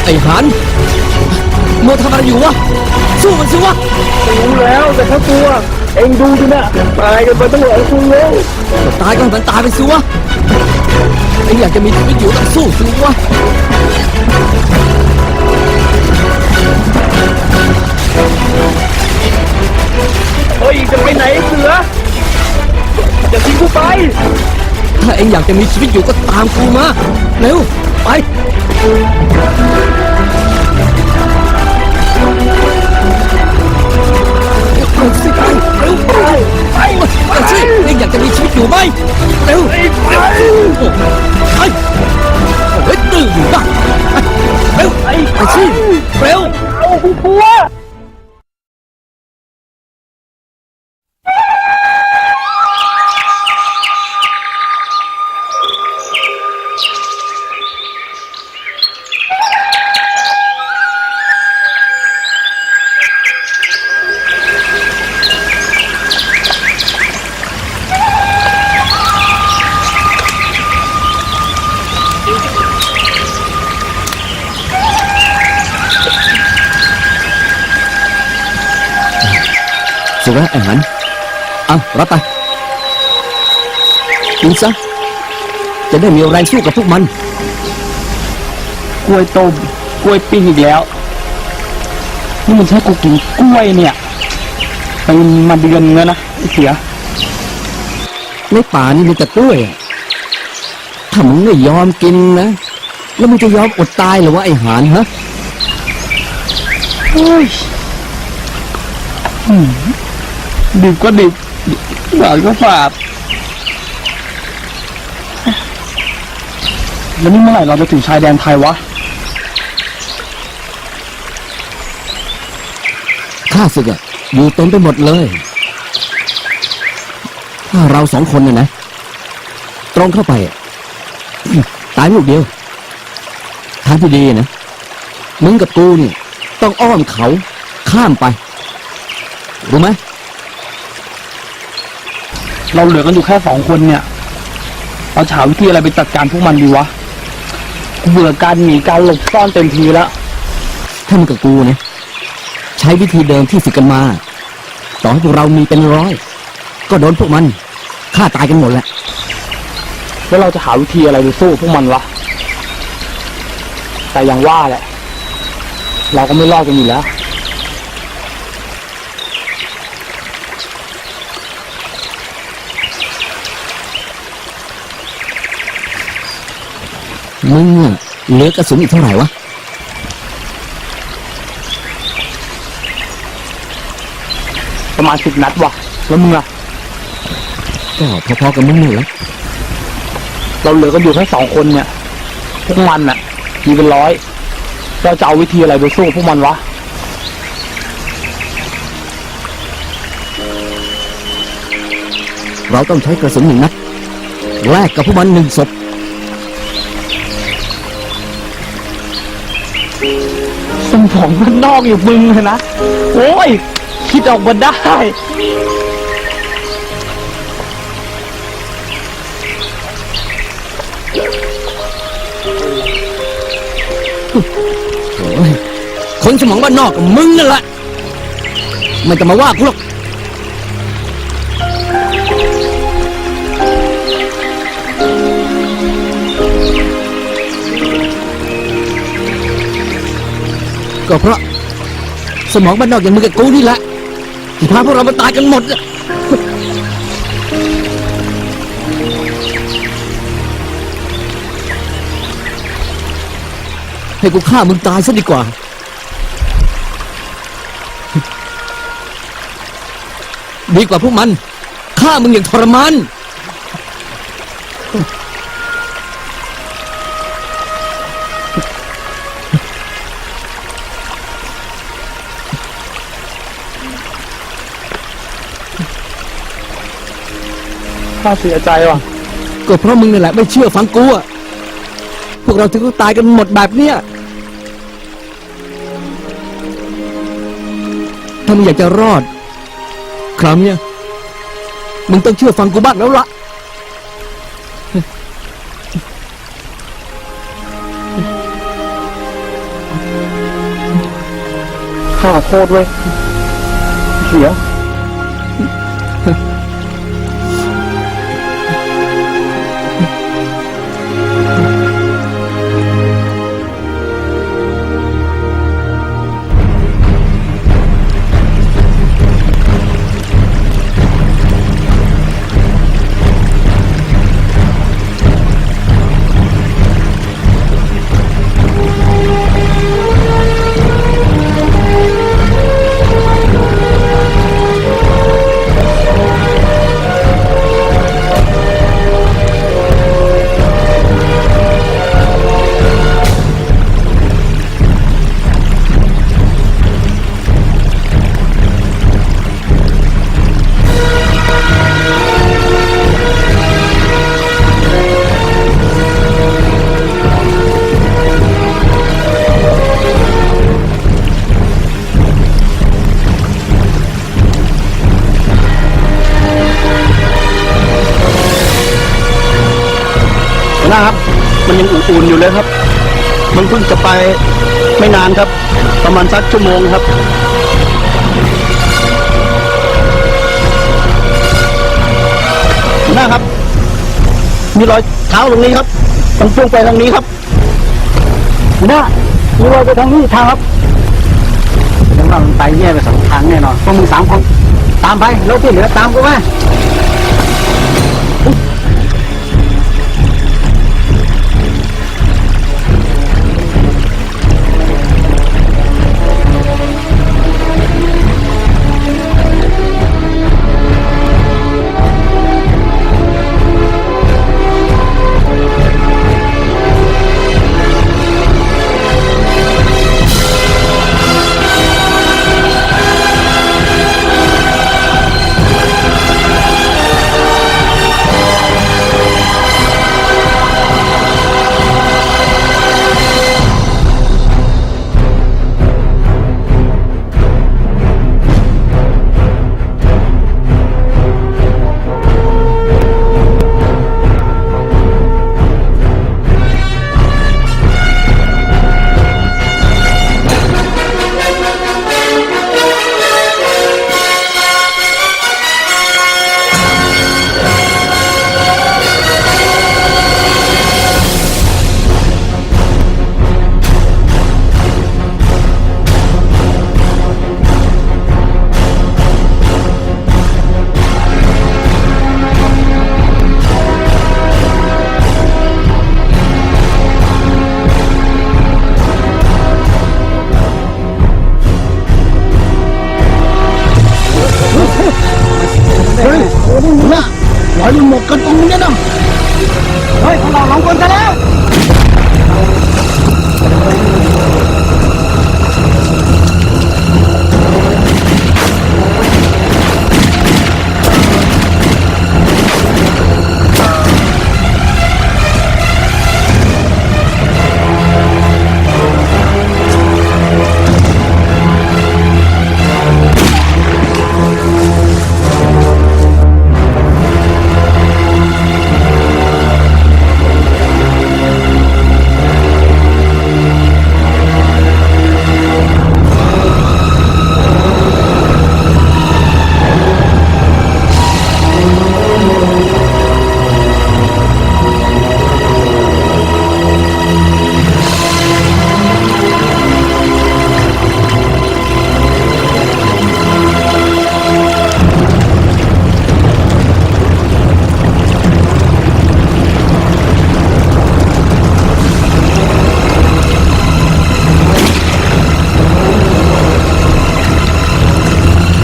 ไอ้หานมัวทำอะไรอยู่วะสู้มันสิวะรู้แล้วแต่ถ้ากลัวเองดูดินะตายกันไปตั้งหลายคนแล้วตายก็ให้มันตายไปสิวะไอ้อยากจะมีชีวิตอยู่ต้องสู้สิวะเฮ้ยจะไปไหนเสือจะทิ้งกูไปถ้าเองอยากจะมีชีวิตอยู่ก็ตามกูมาเร็วไปไปสิไปเร็วไปสิเองอยากจะมีชีวิตอยู่ไหมเร็วไปเฮ้ยตื่นอยู่บ้างเร็วไปสิเร็วเอากูกลัวสุระอาหารเอารับไปกินซะจะได้มีแรงสู้กับพวกมันกล้วยต้มกล้วยปิ้งอีกแล้วนี่มันใช่กูกินกล้วยเนี่ยมันมาเดือนเงี้ยนะไอ้เสียในป่านี่มีแต่กล้วยถ้ามึงไม่ยอมกินนะแล้วมึงจะยอมอดตายหรือว่าไอ้หานฮะเฮ้ยดิบก็ดิบฝาดก็ฝาดแล้วนี่เมื่อไหร่เราจะถึงชายแดนไทยวะข้าศึกอยู่เต็มไปหมดเลยถ้าเราสองคนเนี่ยนะตรงเข้าไปตายลูกเดียวทางที่ดีนะมึงกับกูนี่ต้องอ้อมเขาข้ามไปรู้ไหมเราเหลือกันอยู่แค่2 คนเนี่ยเราหาวิธีอะไรไปจัดการพวกมันดีวะเบื่อการหนีการหลบซ่อนเต็มทีแล้วถ้ามึงกับกูเนี่ยใช้วิธีเดิมที่ฝึกกันมาต่อให้พวกเรามีเป็นร้อยก็โดนพวกมันฆ่าตายกันหมดแหละแล้วเราจะหาวิธีอะไรไปสู้พวกมันวะแต่อย่างว่าแหละเราก็ไม่รอดกันอยู่แล้วมึงเหลือกระสุนอีกเท่าไหร่วะประมาณ10 นัดวะแล้วมึงอะก็พอๆกับมึงนี่แหละเราเหลือกันอยู่แค่2 คนเนี่ยพวกมันอะมีเป็นร้อยเราจะเอาวิธีอะไรไปสู้พวกมันวะเราต้องใช้กระสุน1 นัดแลกกับพวกมัน1 ศพสมองมันนอกอยู่มึงเลยนะโอ้ยคิดออกมาได้คนสมองบ้านนอกกับมึงนั่นแหละมันจะมาว่ากูหรอกก็เพราะสมองบ้านนอกอย่างมึงกับกูนี่แหละที่พาพวกเรามาตายกันหมดให้กูฆ่ามึงตายซะดีกว่าดีกว่าพวกมันฆ่ามึงอย่างทรมานข้าเสียใจว่ะก็เพราะมึงนี่แหละไม่เชื่อฟังกูพวกเราถึงต้องตายกันหมดแบบเนี้ยถ้ามึงอยากจะรอดคราวนี้มึงต้องเชื่อฟังกูบ้างแล้วล่ะ ข ข้าขอโทษเว้ยเสีย นะครับมันยังอุ่นๆอยู่เลยครับ มันเพิ่งจะไปไม่นานครับ ประมาณสักชั่วโมงครับนะครับ มีรอยเท้าตรงนี้ครับมันพุ่งไปทางนี้ครับนะมีรอยไปทางนี้ทางครับแสดงว่ามันไปแย่ไปสองทางแน่นอนพวกมึง3 คนตามไปแล้วที่เหลือตามกูมาเฮ้ยน่ะรอยมันหมกกันตรงนี้นะเฮ้ยพวกเรา2 คนซะแล้ว